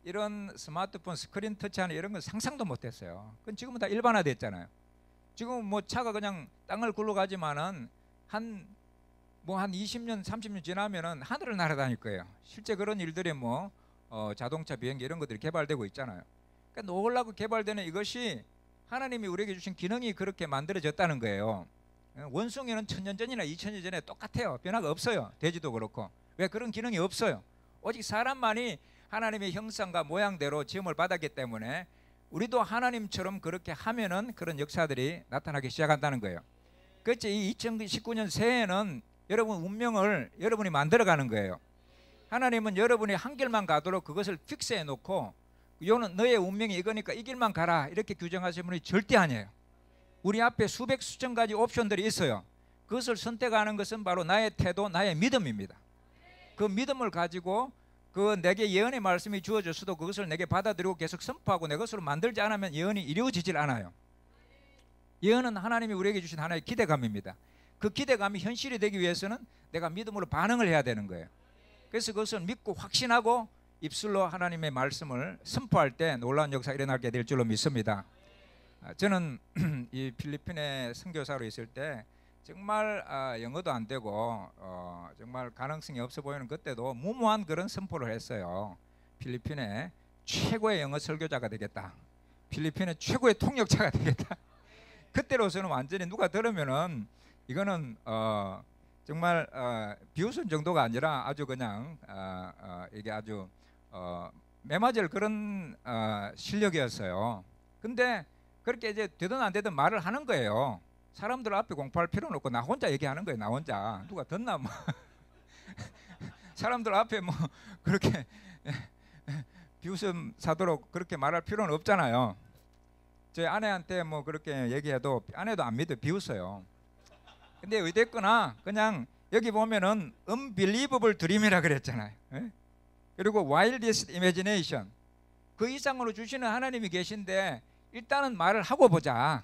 Speaker 2: 이런 스마트폰 스크린 터치하는 이런 건 상상도 못했어요. 그건 지금은 다 일반화됐잖아요. 지금 뭐 차가 그냥 땅을 굴러가지만은 한 20년 30년 지나면은 하늘을 날아다닐 거예요. 실제 그런 일들이 뭐 자동차 비행기 이런 것들이 개발되고 있잖아요. 그러니까 놀라고 개발되는 이것이 하나님이 우리에게 주신 기능이 그렇게 만들어졌다는 거예요. 원숭이는 1000년 전이나 2000년 전에 똑같아요. 변화가 없어요. 돼지도 그렇고. 왜 그런 기능이 없어요? 오직 사람만이 하나님의 형상과 모양대로 지음을 받았기 때문에 우리도 하나님처럼 그렇게 하면은 그런 역사들이 나타나기 시작한다는 거예요. 그렇지. 이 2019년 새해에는 여러분 운명을 여러분이 만들어가는 거예요. 하나님은 여러분이 한 길만 가도록 그것을 픽스해 놓고 요는 너의 운명이 이거니까 이 길만 가라 이렇게 규정하시는 분이 절대 아니에요. 우리 앞에 수백 수천 가지 옵션들이 있어요. 그것을 선택하는 것은 바로 나의 태도, 나의 믿음입니다. 그 믿음을 가지고 그 내게 예언의 말씀이 주어졌어도 그것을 내게 받아들이고 계속 선포하고 내 것으로 만들지 않으면 예언이 이루어지질 않아요. 예언은 하나님이 우리에게 주신 하나의 기대감입니다. 그 기대감이 현실이 되기 위해서는 내가 믿음으로 반응을 해야 되는 거예요. 그래서 그것을 믿고 확신하고 입술로 하나님의 말씀을 선포할 때 놀라운 역사가 일어나게 될 줄로 믿습니다. 저는 이 필리핀에 선교사로 있을 때 정말 영어도 안 되고 정말 가능성이 없어 보이는 그때도 무모한 그런 선포를 했어요. 필리핀의 최고의 영어 설교자가 되겠다. 필리핀의 최고의 통역자가 되겠다. 그때로서는 완전히 누가 들으면은 이거는 정말 비웃은 정도가 아니라 아주 그냥 이게 아주 매맞을 그런 실력이었어요. 근데 그렇게 이제 되든 안 되든 말을 하는 거예요. 사람들 앞에 공포할 필요는 없고 나 혼자 얘기하는 거예요. 나 혼자. 누가 듣나 뭐. 사람들 앞에 뭐 그렇게 비웃음 사도록 그렇게 말할 필요는 없잖아요. 저희 아내한테 뭐 그렇게 얘기해도 아내도 안 믿어 비웃어요. 근데 어쨌거나 그냥 여기 보면은 unbelievable dream이라 그랬잖아요. 예? 그리고 wildest imagination, 그 이상으로 주시는 하나님이 계신데 일단은 말을 하고 보자.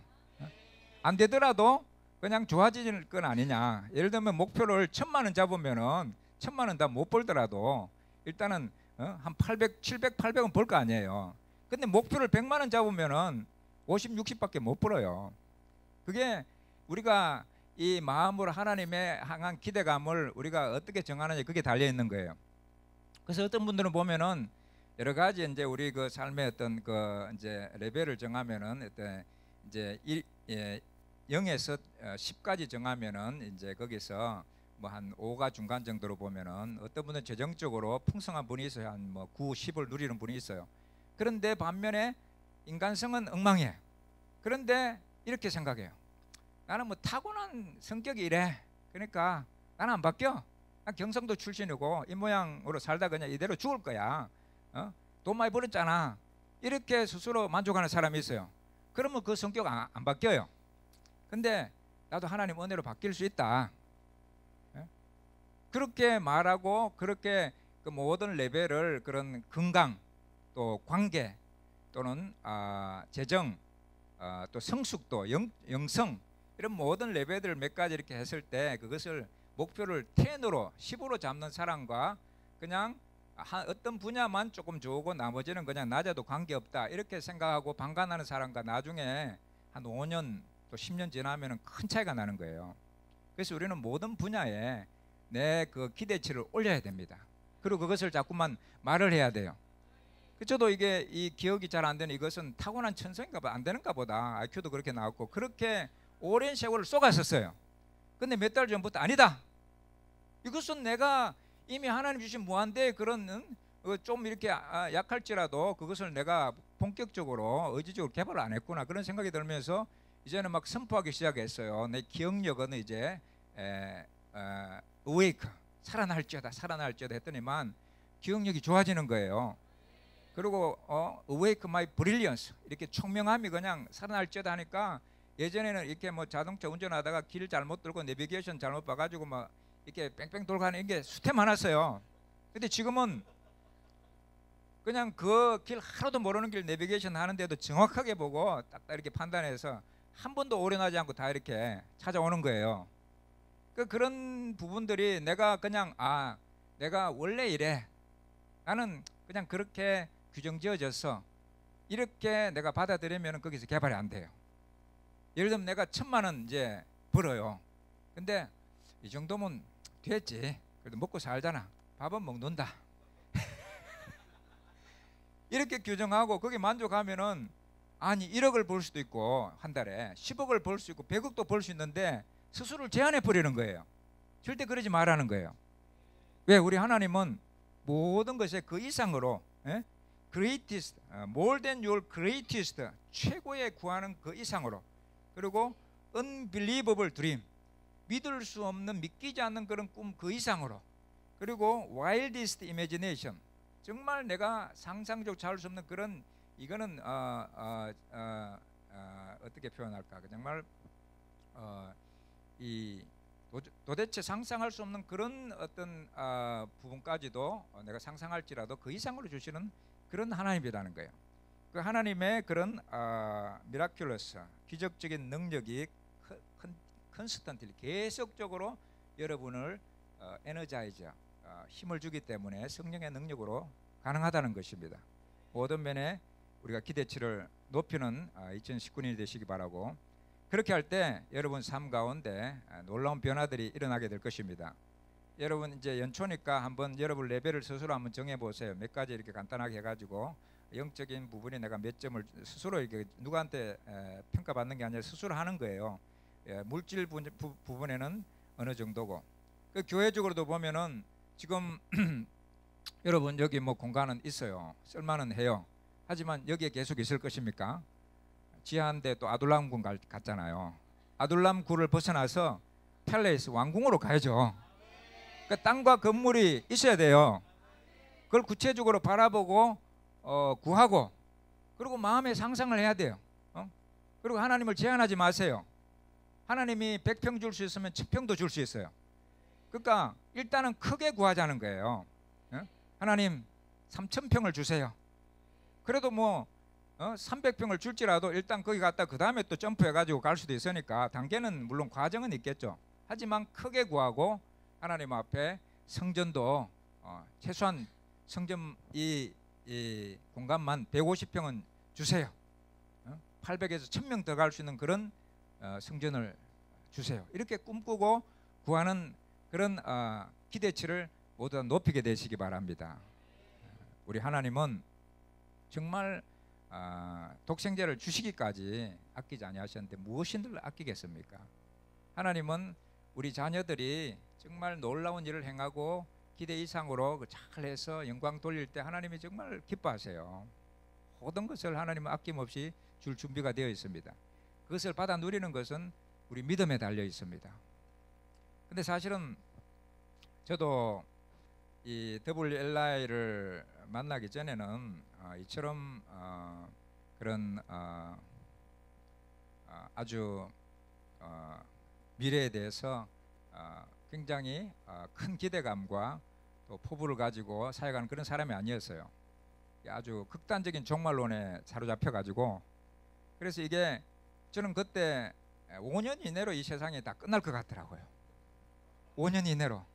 Speaker 2: 안 되더라도 그냥 좋아질 건 아니냐. 예를 들면 목표를 1,000만 원 잡으면은 1,000만 원 다 못 벌더라도 일단은 한 800, 700, 800원 벌 거 아니에요. 근데 목표를 100만 원 잡으면은 50, 60밖에 못 벌어요. 그게 우리가 이 마음으로 하나님의 향한 기대감을 우리가 어떻게 정하느냐, 그게 달려 있는 거예요. 그래서 어떤 분들은 보면은 여러 가지 이제 우리 그 삶의 어떤 그 이제 레벨을 정하면은 이제 0에서 10까지 정하면은 이제 거기서 뭐 한 5가 중간 정도로 보면은 어떤 분은 재정적으로 풍성한 분이 있어요. 한 뭐 9, 10을 누리는 분이 있어요. 그런데 반면에 인간성은 엉망이에요. 그런데 이렇게 생각해요. 나는 뭐 타고난 성격이 이래. 그러니까 나는 안 바뀌어. 난 경상도 출신이고 이 모양으로 살다 그냥 이대로 죽을 거야. 돈 많이 벌었잖아. 이렇게 스스로 만족하는 사람이 있어요. 그러면 그 성격 안 바뀌어요. 근데 나도 하나님 은혜로 바뀔 수 있다. 그렇게 말하고 그렇게 그 모든 레벨을 그런 건강 또 관계 또는 재정 또 성숙도 영성 이런 모든 레벨을 몇 가지 이렇게 했을 때 그것을 목표를 10으로 10으로 잡는 사람과 그냥 어떤 분야만 조금 좋고 나머지는 그냥 낮아도 관계없다 이렇게 생각하고 방관하는 사람과 나중에 한 5년 또 10년 지나면 큰 차이가 나는 거예요. 그래서 우리는 모든 분야에 내 그 기대치를 올려야 됩니다. 그리고 그것을 자꾸만 말을 해야 돼요. 저도 이게 이 기억이 잘 안 되는 이것은 타고난 천성인가 안 되는가 보다. IQ도 그렇게 나왔고 그렇게 오랜 세월을 쏘갔었어요. 근데 몇 달 전부터 아니다. 이것은 내가 이미 하나님 주신 무한대의 그런 좀 이렇게 약할지라도 그것을 내가 본격적으로 의지적으로 개발을 안 했구나 그런 생각이 들면서 이제는 막 선포하기 시작했어요. 내 기억력은 이제 awake, 살아날지어다 했더니만 기억력이 좋아지는 거예요. 그리고 awake my brilliance, 이렇게 총명함이 그냥 살아날지어다 하니까 예전에는 이렇게 뭐 자동차 운전하다가 길 잘못 들고 내비게이션 잘못 봐가지고 막 이렇게 뺑뺑 돌고 하는 게 수태 많았어요. 근데 지금은 그냥 그 길 하나도 모르는 길 내비게이션 하는데도 정확하게 보고 딱딱 이렇게 판단해서 한 번도 오련하지 않고 다 이렇게 찾아오는 거예요. 그런 부분들이 내가 그냥 내가 원래 이래, 나는 그냥 그렇게 규정 지어져서 이렇게 내가 받아들이면 거기서 개발이 안 돼요. 예를 들면 내가 1,000만 원 이제 벌어요. 근데 이 정도면 됐지. 그래도 먹고 살잖아. 밥은 먹는다. 이렇게 규정하고 거기 만족하면은 아니 1억을 벌 수도 있고 한 달에 10억을 벌 수 있고 100억도 벌 수 있는데 스스로를 제한해 버리는 거예요. 절대 그러지 말라는 거예요. 왜? 우리 하나님은 모든 것에 그 이상으로 greatest, more than your greatest, 최고의 구하는 그 이상으로, 그리고 unbelievable dream, 믿을 수 없는 믿기지 않는 그런 꿈 그 이상으로, 그리고 wildest imagination, 정말 내가 상상적 잡을 수 없는 그런, 이거는 어떻게 표현할까? 정말 이 도대체 상상할 수 없는 그런 어떤 부분까지도 내가 상상할지라도 그 이상으로 주시는 그런 하나님이라는 거예요. 그 하나님의 그런 미라큘러스 기적적인 능력이 컨스턴틀리 계속적으로 여러분을 에너자이저 힘을 주기 때문에 성령의 능력으로 가능하다는 것입니다. 모든 면에 우리가 기대치를 높이는 2019년이 되시기 바라고, 그렇게 할 때 여러분 삶 가운데 놀라운 변화들이 일어나게 될 것입니다. 여러분 이제 연초니까 한번 여러분 레벨을 스스로 한번 정해 보세요. 몇 가지 이렇게 간단하게 해가지고 영적인 부분이 내가 몇 점을 스스로 이렇게 누구한테 평가받는 게 아니라 스스로 하는 거예요. 물질 부분에는 어느 정도고, 그 교회적으로도 보면은 지금 여러분 여기 뭐 공간은 있어요. 쓸만은 해요. 하지만 여기에 계속 있을 것입니까? 지하인데 또 아둘람군 갔잖아요. 아둘람군을 벗어나서 팰레이스 왕궁으로 가야죠. 그 땅과 건물이 있어야 돼요. 그걸 구체적으로 바라보고 구하고, 그리고 마음의 상상을 해야 돼요. 그리고 하나님을 제한하지 마세요. 하나님이 100평 줄 수 있으면 1000평도 줄 수 있어요. 그러니까 일단은 크게 구하자는 거예요. 하나님 3000평을 주세요. 그래도 뭐 300평을 줄지라도 일단 거기 갔다 그 다음에 또 점프해가지고 갈 수도 있으니까 단계는 물론 과정은 있겠죠. 하지만 크게 구하고 하나님 앞에 성전도 최소한 성전 이 공간만 150평은 주세요. 800에서 1000명 더 갈 수 있는 그런 성전을 주세요. 이렇게 꿈꾸고 구하는 그런 기대치를 모두 다 높이게 되시기 바랍니다. 우리 하나님은 정말 독생자를 주시기까지 아끼지 아니하셨는데 무엇인들 아끼겠습니까? 하나님은 우리 자녀들이 정말 놀라운 일을 행하고 기대 이상으로 잘해서 영광 돌릴 때 하나님이 정말 기뻐하세요. 모든 것을 하나님은 아낌없이 줄 준비가 되어 있습니다. 그것을 받아 누리는 것은 우리 믿음에 달려 있습니다. 근데 사실은 저도 이 WLI를 만나기 전에는 이처럼 그런 아주 미래에 대해서 굉장히 큰 기대감과 또 포부를 가지고 살아가는 그런 사람이 아니었어요. 아주 극단적인 종말론에 사로잡혀 가지고, 그래서 이게 저는 그때 5년 이내로 이 세상이 다 끝날 것 같더라고요. 5년 이내로.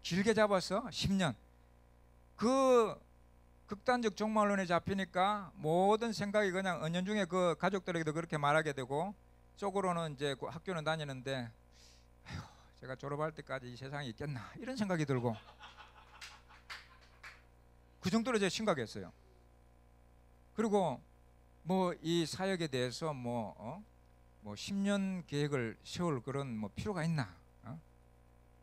Speaker 2: 길게 잡아서 10년. 그 극단적 종말론에 잡히니까 모든 생각이 그냥 은연중에 그 가족들에게도 그렇게 말하게 되고, 속으로는 이제 그 학교는 다니는데 아휴, 제가 졸업할 때까지 이 세상에 있겠나 이런 생각이 들고, 그 정도로 제가 심각했어요. 그리고 뭐 이 사역에 대해서 뭐 10년 계획을 세울 그런 뭐 필요가 있나?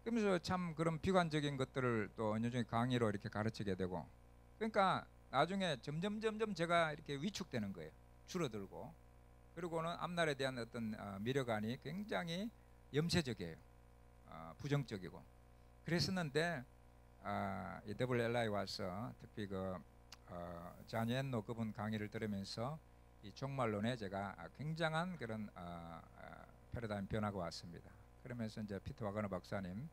Speaker 2: 그러면서 참 그런 비관적인 것들을 또 은연중에 강의로 이렇게 가르치게 되고, 그러니까 나중에 점점 제가 이렇게 위축되는 거예요. 줄어들고, 그리고는 앞날에 대한 어떤 미래관이 굉장히 염세적이에요. 부정적이고. 그랬었는데 이 WLI 와서 특히 그 자니 엔노 그분 강의를 들으면서 이 종말론에 제가 굉장한 그런 패러다임 변화가 왔습니다. 그러면서 이제 피터 와거너 박사님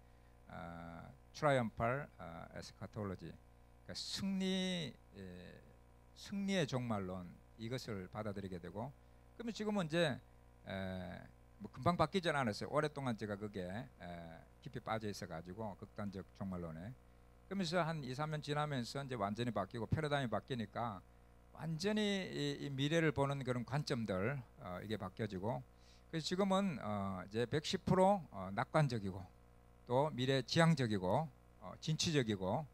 Speaker 2: 트라이엄팔 에스카톨로지, 그러니까 승리의 종말론, 이것을 받아들이게 되고, 그러면 지금은 이제 뭐 금방 바뀌지 않았어요. 오랫동안 제가 그게 깊이 빠져 있어 가지고 극단적 종말론에. 그러면서 한 2, 3년 지나면서 이제 완전히 바뀌고 패러다임이 바뀌니까 완전히 이 미래를 보는 그런 관점들 이게 바뀌어지고, 그래서 지금은 이제 110% 낙관적이고 또 미래 지향적이고 진취적이고,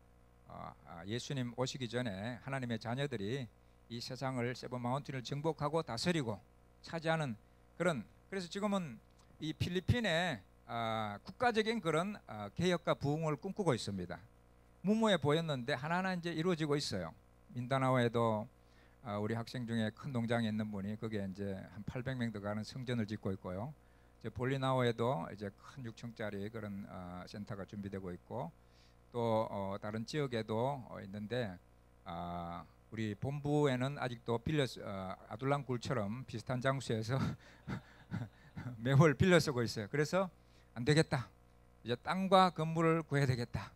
Speaker 2: 예수님 오시기 전에 하나님의 자녀들이 이 세상을 세븐 마운틴을 정복하고 다스리고 차지하는 그런, 그래서 지금은 이 필리핀에 국가적인 그런 개혁과 부흥을 꿈꾸고 있습니다. 무모해 보였는데 하나하나 이제 이루어지고 있어요. 민다나오에도 우리 학생 중에 큰 농장에 있는 분이 거기에 이제 한 800명 더 가는 성전을 짓고 있고요. 이제 볼리나오에도 이제 큰 6층짜리 그런 센터가 준비되고 있고, 또 다른 지역에도 있는데 우리 본부에는 아직도 아둘람굴처럼 비슷한 장소에서 매월 빌려 쓰고 있어요. 그래서 안 되겠다. 이제 땅과 건물을 구해야 되겠다.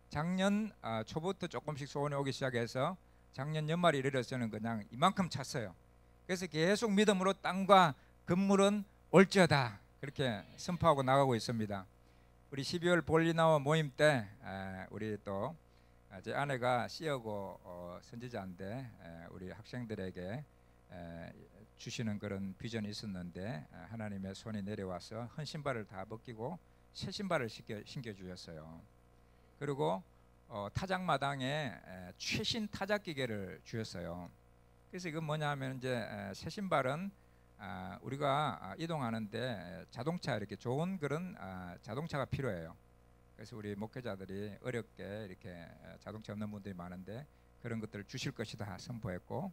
Speaker 2: 작년 초부터 조금씩 소원이 오기 시작해서 작년 연말에 이르러서는 그냥 이만큼 찼어요. 그래서 계속 믿음으로 땅과 건물은 올지어다 그렇게 선포하고 나가고 있습니다. 우리 12월 볼리나워 모임 때 우리 또 제 아내가 씨어고 선지자인데 우리 학생들에게 주시는 그런 비전이 있었는데 하나님의 손이 내려와서 헌 신발을 다 벗기고 새 신발을 신겨 주셨어요. 그리고 타작마당에 최신 타작 기계를 주셨어요. 그래서 이건 뭐냐면 이제 새 신발은 우리가 이동하는데 자동차 이렇게 좋은 그런 자동차가 필요해요. 그래서 우리 목회자들이 어렵게 이렇게 자동차 없는 분들이 많은데 그런 것들을 주실 것이다 선포했고,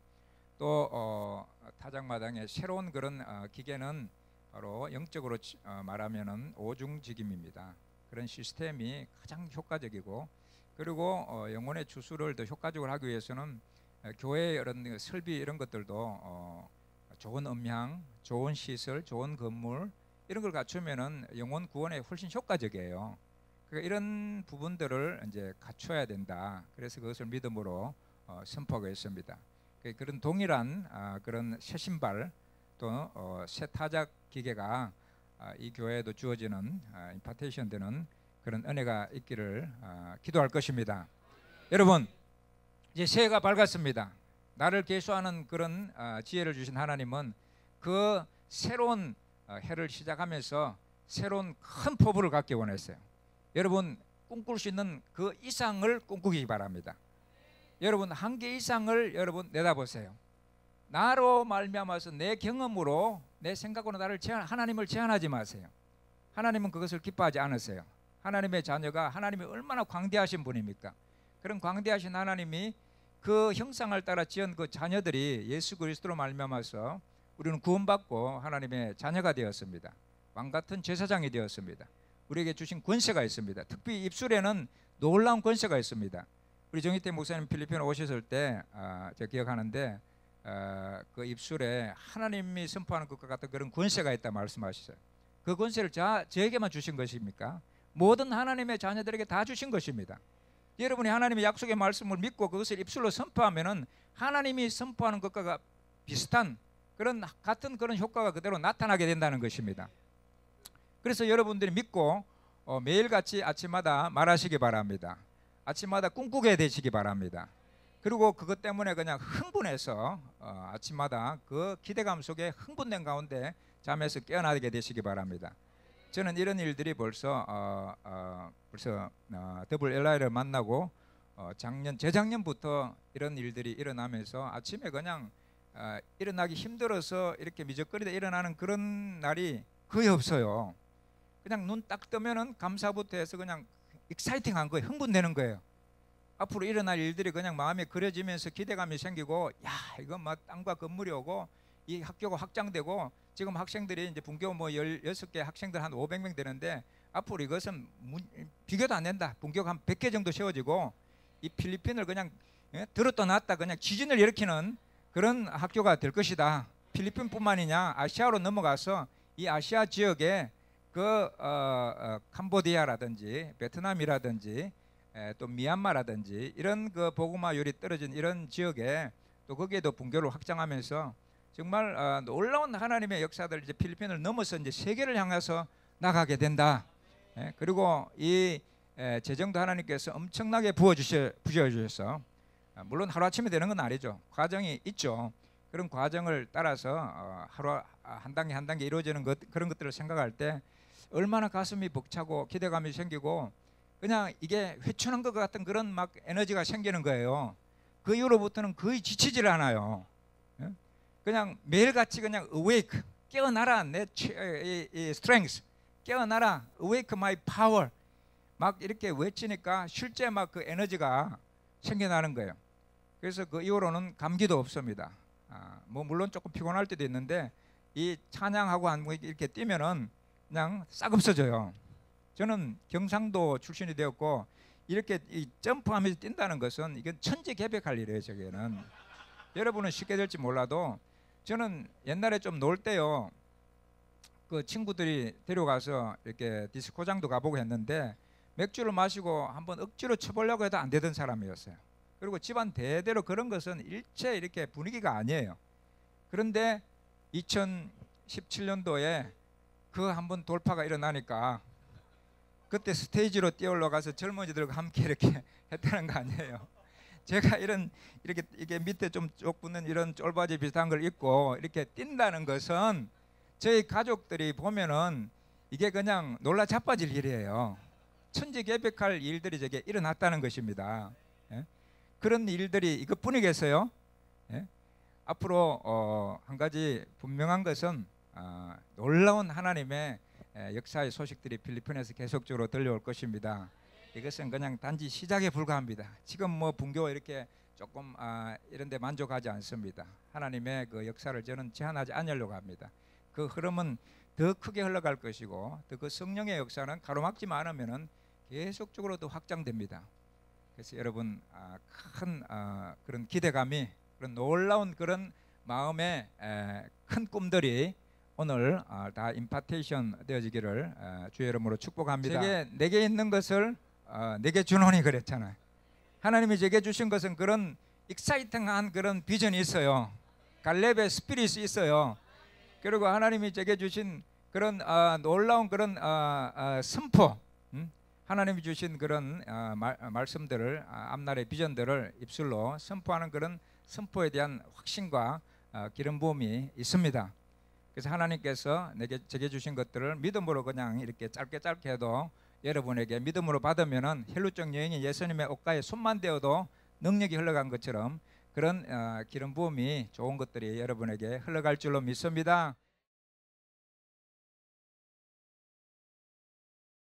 Speaker 2: 또 타작마당에 새로운 그런 기계는 바로 영적으로 말하면은 오중직임입니다. 그런 시스템이 가장 효과적이고, 그리고 영혼의 추수를 더 효과적으로 하기 위해서는 교회의 이런 설비 이런 것들도 좋은 음향, 좋은 시설, 좋은 건물 이런 걸 갖추면은 영혼 구원에 훨씬 효과적이에요. 그러니까 이런 부분들을 이제 갖춰야 된다. 그래서 그것을 믿음으로 선포하고 있습니다. 그런 동일한 그런 새 신발 또 새 타작 기계가 이 교회에도 주어지는 임파테이션 되는 그런 은혜가 있기를 기도할 것입니다. 여러분, 이제 새해가 밝았습니다. 나를 계수하는 그런 지혜를 주신 하나님은 그 새로운 해를 시작하면서 새로운 큰 포부를 갖기 원했어요. 여러분, 꿈꿀 수 있는 그 이상을 꿈꾸기 바랍니다. 여러분, 한계 이상을 여러분 내다보세요. 나로 말미암아서 내 경험으로 내 생각으로 하나님을 제한하지 마세요. 하나님은 그것을 기뻐하지 않으세요. 하나님의 자녀가 하나님이 얼마나 광대하신 분입니까? 그런 광대하신 하나님이 그 형상을 따라 지은 그 자녀들이 예수 그리스도로 말미암아서 우리는 구원받고 하나님의 자녀가 되었습니다. 왕같은 제사장이 되었습니다. 우리에게 주신 권세가 있습니다. 특히 입술에는 놀라운 권세가 있습니다. 우리 정희태 목사님 필리핀에 오셨을 때 제가 기억하는데 그 입술에 하나님이 선포하는 것과 같은 그런 권세가 있다 말씀하셨어요. 그 권세를 저에게만 주신 것입니까? 모든 하나님의 자녀들에게 다 주신 것입니다. 여러분이 하나님의 약속의 말씀을 믿고 그것을 입술로 선포하면은 하나님이 선포하는 것과 비슷한 그런 같은 그런 효과가 그대로 나타나게 된다는 것입니다. 그래서 여러분들이 믿고 매일같이 아침마다 말하시기 바랍니다. 아침마다 꿈꾸게 되시기 바랍니다. 그리고 그것 때문에 그냥 흥분해서 아침마다 그 기대감 속에 흥분된 가운데 잠에서 깨어나게 되시기 바랍니다. 저는 이런 일들이 벌써 더블 LI를 만나고 재작년부터 이런 일들이 일어나면서 아침에 그냥 일어나기 힘들어서 이렇게 미적거리다 일어나는 그런 날이 거의 없어요. 그냥 눈 딱 뜨면은 감사부터 해서 그냥 익사이팅한 거예요. 흥분되는 거예요. 앞으로 일어날 일들이 그냥 마음에 그려지면서 기대감이 생기고, 야, 이건 막 땅과 건물이 오고 이 학교가 확장되고, 지금 학생들이 이제 분교 16개 학생들 한 500명 되는데 앞으로 이것은 비교도 안 된다. 분교가 한 100개 정도 세워지고 이 필리핀을 그냥 들었다 놨다 그냥 지진을 일으키는 그런 학교가 될 것이다. 필리핀뿐만이냐 아시아로 넘어가서 이 아시아 지역에 그 캄보디아라든지 베트남이라든지 또 미얀마라든지 이런 그 복음화율이 떨어진 이런 지역에 또 거기에도 분교를 확장하면서 정말 놀라운 하나님의 역사들 이제 필리핀을 넘어서 이제 세계를 향해서 나가게 된다. 그리고 이 재정도 하나님께서 엄청나게 부어주셔서 물론 하루아침에 되는 건 아니죠. 과정이 있죠. 그런 과정을 따라서 하루 한 단계 한 단계 이루어지는 그런 것들을 생각할 때 얼마나 가슴이 벅차고 기대감이 생기고 그냥 이게 회춘한 것 같은 그런 막 에너지가 생기는 거예요. 그 이후로부터는 거의 지치질 않아요. 그냥 매일같이 그냥 awake, 깨어나라 내 strength, 깨어나라, awake my power 막 이렇게 외치니까 실제 막 그 에너지가 생겨나는 거예요. 그래서 그 이후로는 감기도 없습니다. 뭐 물론 조금 피곤할 때도 있는데 이 찬양하고 이렇게 뛰면은 그냥 싹 없어져요. 저는 경상도 출신이 되었고 이렇게 점프하면서 뛴다는 것은 이건 천지개벽할 일이에요. 저게는 여러분은 쉽게 될지 몰라도 저는 옛날에 좀 놀 때요 그 친구들이 데려가서 이렇게 디스코장도 가보고 했는데 맥주를 마시고 한번 억지로 쳐보려고 해도 안 되던 사람이었어요. 그리고 집안 대대로 그런 것은 일체 이렇게 분위기가 아니에요. 그런데 2017년도에 그 한번 돌파가 일어나니까 그때 스테이지로 뛰어올라가서 젊은이들과 함께 이렇게 했다는 거 아니에요. 제가 이렇게 밑에 좀 쪽 붙는 이런 쫄바지 비슷한 걸 입고 이렇게 뛴다는 것은 저희 가족들이 보면은 이게 그냥 놀라 자빠질 일이에요. 천지개벽할 일들이 저게 일어났다는 것입니다. 예? 그런 일들이 이것뿐이겠어요? 예? 앞으로 한 가지 분명한 것은 놀라운 하나님의 역사의 소식들이 필리핀에서 계속적으로 들려올 것입니다. 이것은 그냥 단지 시작에 불과합니다. 지금 뭐 분교 이렇게 조금 이런 데 만족하지 않습니다. 하나님의 그 역사를 저는 제한하지 않으려고 합니다. 그 흐름은 더 크게 흘러갈 것이고 또 그 성령의 역사는 가로막지만 않으면은 계속적으로 더 확장됩니다. 그래서 여러분 큰 그런 기대감이 그런 놀라운 그런 마음의 큰 꿈들이 오늘 다 임파테이션 되어지기를 주의 이름으로 축복합니다. 제게 내게 있는 것을 내게 주노니 그랬잖아요. 하나님이 제게 주신 것은 그런 익사이팅한 그런 비전이 있어요. 갈렙의 스피릿이 있어요. 그리고 하나님이 제게 주신 그런 놀라운 그런 선포, 하나님이 주신 그런 말씀들을 앞날의 비전들을 입술로 선포하는 그런 선포에 대한 확신과 기름 부음이 있습니다. 그래서 하나님께서 제게 주신 것들을 믿음으로 그냥 이렇게 짧게 해도 여러분에게 믿음으로 받으면은 혈루증 여인이 예수님의 옷가에 손만 대어도 능력이 흘러간 것처럼 그런 기름 부음이 좋은 것들이 여러분에게 흘러갈 줄로 믿습니다.